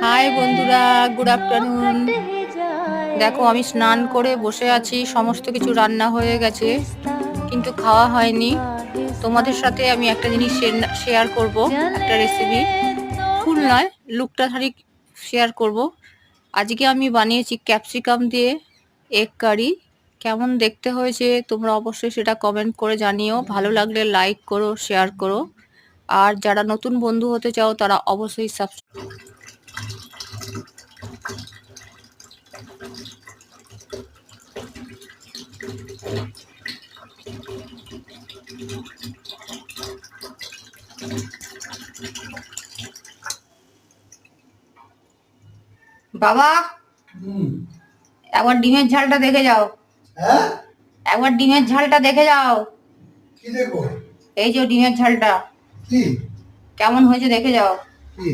High বন্ধুরা, good afternoon. দেখো আমি স্নান করে বসে আছি, সমস্ত কিছু রান্না হয়ে গেছে কিন্তু খাওয়া হয়নি। তোমাদের সাথে আমি একটা জিনিস শেয়ার করব, একটা রেসিপি, ফুল নয় লুকটা খালি শেয়ার করব। আজকে আমি বানিয়েছি ক্যাপসিকাম দিয়ে এগ কারি। কেমন দেখতে হয়েছে তোমরা অবশ্যই সেটা কমেন্ট করে জানিও। ভালো লাগলে লাইক করো, শেয়ার করো। আর যারা নতুন বন্ধু হতে চাও তারা অবশ্যই সাবস্ক্রাইব। বাবা, একবার ডিমের ঝালটা দেখে যাও। হ্যাঁ, একবার ডিমের ঝালটা দেখে যাও। কি দেখো? এই যে ডিমের ঝালটা কি কেমন হয়েছে দেখে যাও। কি